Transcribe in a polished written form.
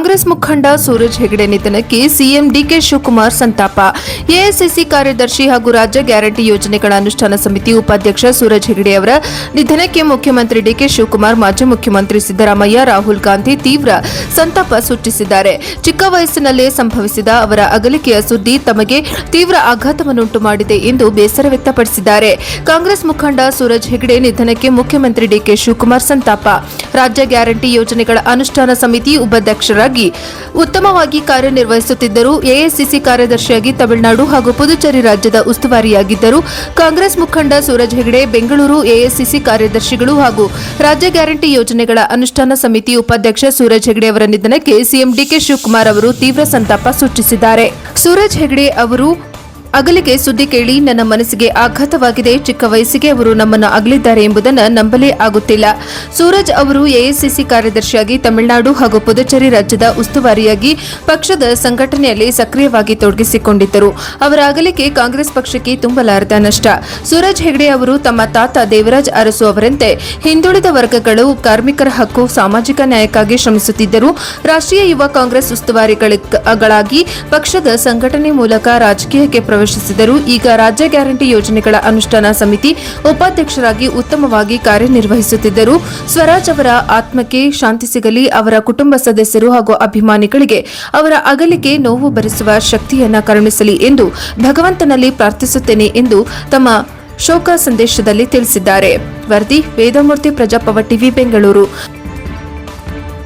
ಕಾಂಗ್ರೆಸ್ ಮುಖಂಡ ಸೂರಜ್ ಹೆಗಡೆ ನಿಧನಕ್ಕೆ CM DK Shivakumar ಸಂತಾಪ. ಎಐಸಿಸಿ ಕಾರ್ಯದರ್ಶಿ ಹಾಗೂ ರಾಜ್ಯ ಗ್ಯಾರಂಟಿ ಯೋಜನೆಗಳ ಅನುಷ್ಠಾನ ಸಮಿತಿ ಉಪಾಧ್ಯಕ್ಷ ಸೂರಜ್ ಹೆಗಡೆ ಅವರ ನಿಧನಕ್ಕೆ ಮುಖ್ಯಮಂತ್ರಿ ಡಿಕೆ ಶಿವಕುಮಾರ್, ಮಾಜಿ ಮುಖ್ಯಮಂತ್ರಿ ಸಿದ್ದರಾಮಯ್ಯ, ರಾಹುಲ್ ಗಾಂಧಿ ತೀವ್ರ ಸಂತಾಪ ಸೂಚಿಸಿದ್ದಾರೆ. ಚಿಕ್ಕ ವಯಸ್ಸಿನಲ್ಲೇ ಸಂಭವಿಸಿದ ಅವರ ಅಗಲಿಕೆಯ ಸುದ್ದಿ ತಮಗೆ ತೀವ್ರ ಆಘಾತವನ್ನುಂಟು ಮಾಡಿದೆ ಎಂದು ಬೇಸರ ವ್ಯಕ್ತಪಡಿಸಿದ್ದಾರೆ. ಕಾಂಗ್ರೆಸ್ ಮುಖಂಡ ಸೂರಜ್ ಹೆಗಡೆ ನಿಧನಕ್ಕೆ ಮುಖ್ಯಮಂತ್ರಿ ಡಿಕೆ ಶಿವಕುಮಾರ್ ಸಂತಾಪ. ರಾಜ್ಯ ಗ್ಯಾರಂಟಿ ಯೋಜನೆಗಳ ಅನುಷ್ಠಾನ ಸಮಿತಿ ಉಪಾಧ್ಯಕ್ಷರಾಗಿ ಉತ್ತಮವಾಗಿ ಕಾರ್ಯನಿರ್ವಹಿಸುತ್ತಿದ್ದರು. ಎಐಸಿಸಿ ಕಾರ್ಯದರ್ಶಿಯಾಗಿ ತಮಿಳುನಾಡು ಹಾಗೂ ಪುದುಚೇರಿ ರಾಜ್ಯದ ಉಸ್ತುವಾರಿಯಾಗಿದ್ದರು. ಕಾಂಗ್ರೆಸ್ ಮುಖಂಡ ಸೂರಜ್ ಹೆಗಡೆ ಬೆಂಗಳೂರು ಎಐಸಿಸಿ ಕಾರ್ಯದರ್ಶಿಗಳು ಹಾಗೂ ರಾಜ್ಯ ಗ್ಯಾರಂಟಿ ಯೋಜನೆಗಳ ಅನುಷ್ಠಾನ ಸಮಿತಿ ಉಪಾಧ್ಯಕ್ಷ ಸೂರಜ್ ಹೆಗಡೆ ಅವರ ನಿಧನಕ್ಕೆ ಸಿಎಂ ಡಿಕೆ ಶಿವಕುಮಾರ್ ಅವರು ತೀವ್ರ ಸಂತಾಪ ಸೂಚಿಸಿದ್ದಾರೆ. ಸೂರಜ್ ಹೆಗಡೆ ಅವರು ಅಗಲಿಕೆ ಸುದ್ದಿ ಕೇಳಿ ನನ್ನ ಮನಸ್ಸಿಗೆ ಆಘಾತವಾಗಿದೆ. ಚಿಕ್ಕ ವಯಸ್ಸಿಗೆ ಅವರು ನಮ್ಮನ್ನು ಅಗಲಿದ್ದಾರೆ ಎಂಬುದನ್ನು ನಂಬಲೇ ಆಗುತ್ತಿಲ್ಲ. ಸೂರಜ್ ಅವರು ಎಐಸಿಸಿ ಕಾರ್ಯದರ್ಶಿಯಾಗಿ ತಮಿಳುನಾಡು ಹಾಗೂ ಪುದುಚೇರಿ ರಾಜ್ಯದ ಉಸ್ತುವಾರಿಯಾಗಿ ಪಕ್ಷದ ಸಂಘಟನೆಯಲ್ಲಿ ಸಕ್ರಿಯವಾಗಿ ತೊಡಗಿಸಿಕೊಂಡಿದ್ದರು. ಅವರ ಅಗಲಿಕೆ ಕಾಂಗ್ರೆಸ್ ಪಕ್ಷಕ್ಕೆ ತುಂಬಲಾರದ ನಷ್ಟ. ಸೂರಜ್ ಹೆಗಡೆ ಅವರು ತಮ್ಮ ತಾತ ದೇವರಾಜ್ ಅರಸು ಅವರಂತೆ ಹಿಂದುಳಿದ ವರ್ಗಗಳು, ಕಾರ್ಮಿಕರ ಹಕ್ಕು, ಸಾಮಾಜಿಕ ನ್ಯಾಯಕ್ಕಾಗಿ ಶ್ರಮಿಸುತ್ತಿದ್ದರು. ರಾಷ್ಟ್ರೀಯ ಯುವ ಕಾಂಗ್ರೆಸ್ ಉಸ್ತುವಾರಿಗಳಾಗಿ ಪಕ್ಷದ ಸಂಘಟನೆ ಮೂಲಕ ರಾಜಕೀಯಕ್ಕೆ ಪ್ರವೇಶಿಸಿದರು. ಈಗ ರಾಜ್ಯ ಗ್ಯಾರಂಟಿ ಯೋಜನೆಗಳ ಅನುಷ್ಠಾನ ಸಮಿತಿ ಉಪಾಧ್ಯಕ್ಷರಾಗಿ ಉತ್ತಮವಾಗಿ ಕಾರ್ಯನಿರ್ವಹಿಸುತ್ತಿದ್ದರು. ಸ್ವರಾಜ್ ಅವರ ಆತ್ಮಕ್ಕೆ ಶಾಂತಿ ಸಿಗಲಿ. ಅವರ ಕುಟುಂಬ ಸದಸ್ಯರು ಹಾಗೂ ಅಭಿಮಾನಿಗಳಿಗೆ ಅವರ ಅಗಲಿಕೆ ನೋವು ಭರಿಸುವ ಶಕ್ತಿಯನ್ನ ಕರುಣಿಸಲಿ ಎಂದು ಭಗವಂತನಲ್ಲಿ ಪ್ರಾರ್ಥಿಸುತ್ತೇನೆ ಎಂದು ತಮ್ಮ ಶೋಕ ಸಂದೇಶದಲ್ಲಿ ತಿಳಿಸಿದ್ದಾರೆ. ವರದಿ ವೇದಮೂರ್ತಿ, ಪ್ರಜಾಪವ ಟಿವಿ, ಬೆಂಗಳೂರು.